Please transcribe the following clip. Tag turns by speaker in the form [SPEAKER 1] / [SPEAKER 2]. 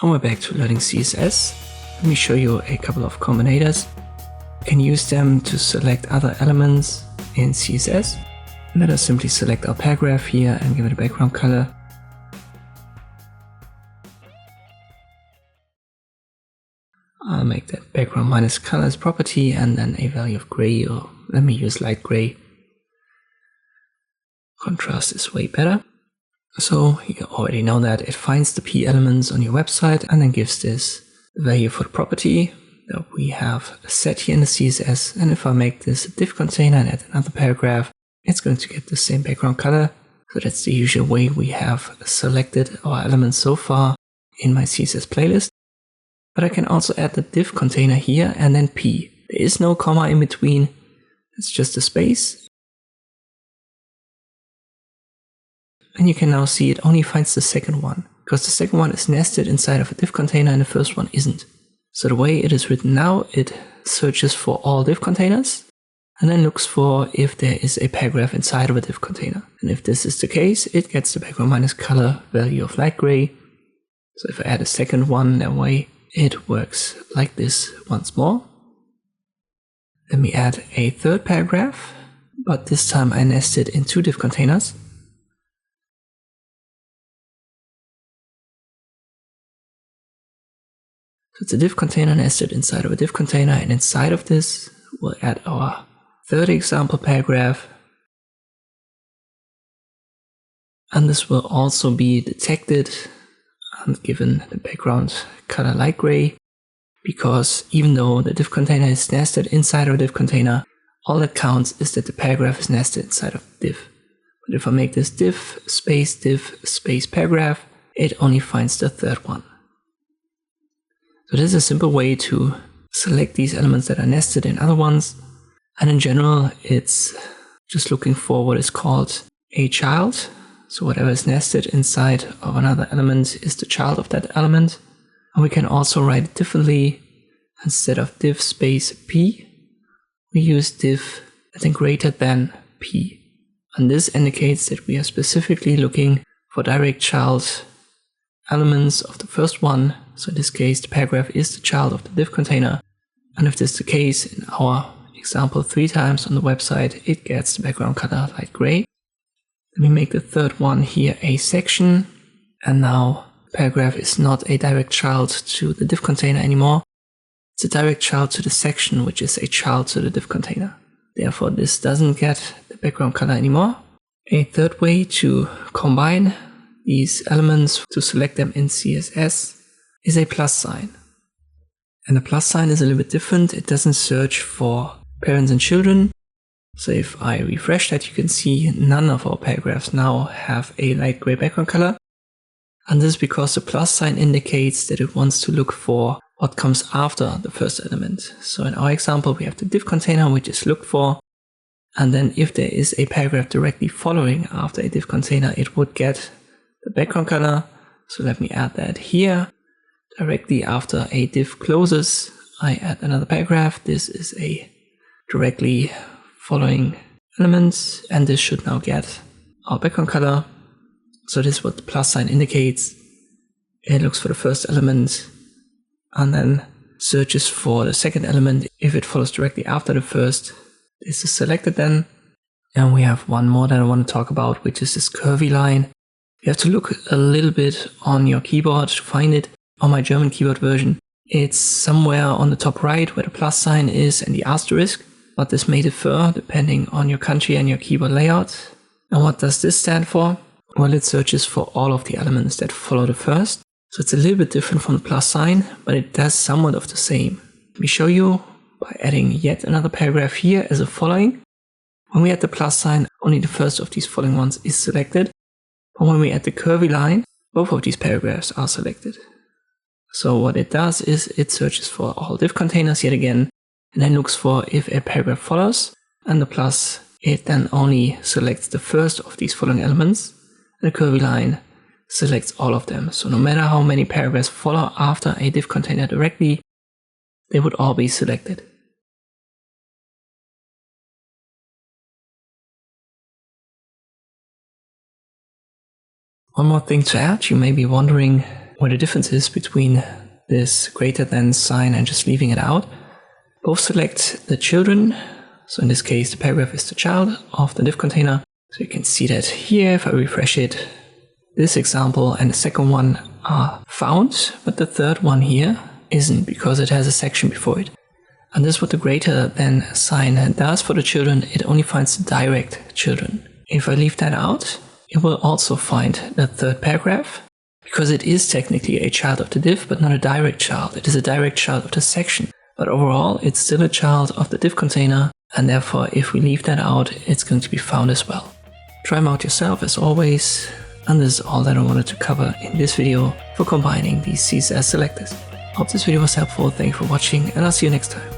[SPEAKER 1] And we're back to learning CSS. Let me show you a couple of combinators. You can use them to select other elements in CSS. Let us simply select our paragraph here and give it a background color. I'll make that background minus colors property and then a value of gray, or let me use light gray. Contrast is way better. So you already know that it finds the P elements on your website and then gives this value for the property that we have set here in the CSS. And if I make this a div container and add another paragraph, it's going to get the same background color. So that's the usual way we have selected our elements so far in my CSS playlist. But I can also add the div container here and then P. There is no comma in between. It's just a space. And you can now see it only finds the second one, because the second one is nested inside of a div container and the first one isn't. So the way it is written now, it searches for all div containers and then looks for if there is a paragraph inside of a div container. And if this is the case, it gets the background minus color value of light gray. So if I add a second one that way, it works like this once more. Let me add a third paragraph, but this time I nest it in two div containers. So it's a div container nested inside of a div container, and inside of this we'll add our third example paragraph. And this will also be detected and given the background color light gray, because even though the div container is nested inside of a div container, all that counts is that the paragraph is nested inside of the div. But if I make this div space paragraph, it only finds the third one. So this is a simple way to select these elements that are nested in other ones. And in general, it's just looking for what is called a child. So whatever is nested inside of another element is the child of that element. And we can also write it differently. Instead of div space P, we use div and then greater than P. And this indicates that we are specifically looking for direct child elements of the first one. So in this case, the paragraph is the child of the div container. And if this is the case, in our example 3 times on the website, it gets the background color light gray. Let me make the third one here a section. And now the paragraph is not a direct child to the div container anymore. It's a direct child to the section, which is a child to the div container. Therefore, this doesn't get the background color anymore. A third way to combine these elements to select them in CSS is a plus sign. And the plus sign is a little bit different. It doesn't search for parents and children. So if I refresh that, you can see none of our paragraphs now have a light gray background color. And this is because the plus sign indicates that it wants to look for what comes after the first element. So in our example, we have the div container, which is looked for. And then if there is a paragraph directly following after a div container, it would get the background color. So let me add that here. Directly after a div closes, I add another paragraph. This is a directly following element, and this should now get our background color. So this is what the plus sign indicates. It looks for the first element and then searches for the second element. If it follows directly after the first, this is selected then. And we have one more that I want to talk about, which is this curvy line. You have to look a little bit on your keyboard to find it. On my German keyboard version, it's somewhere on the top right where the plus sign is and the asterisk, but this may differ depending on your country and your keyboard layout. And what does this stand for? Well, it searches for all of the elements that follow the first. So it's a little bit different from the plus sign, but it does somewhat of the same. Let me show you by adding yet another paragraph here as a following. When we add the plus sign, only the first of these following ones is selected. But when we add the curvy line, both of these paragraphs are selected. So what it does is it searches for all div containers yet again, and then looks for if a paragraph follows, and the plus, it then only selects the first of these following elements. The curvy line selects all of them. So no matter how many paragraphs follow after a div container directly, they would all be selected. One more thing to add, you may be wondering, what the difference is between this greater than sign and just leaving it out. Both select the children. So in this case, the paragraph is the child of the div container. So you can see that here, if I refresh it, this example and the second one are found, but the third one here isn't because it has a section before it. And this is what the greater than sign does for the children. It only finds the direct children. If I leave that out, it will also find the third paragraph because it is technically a child of the div, but not a direct child. It is a direct child of the section. But overall, it's still a child of the div container, and therefore if we leave that out, it's going to be found as well. Try them out yourself as always, and this is all that I wanted to cover in this video for combining these CSS selectors. Hope this video was helpful, thank you for watching, and I'll see you next time.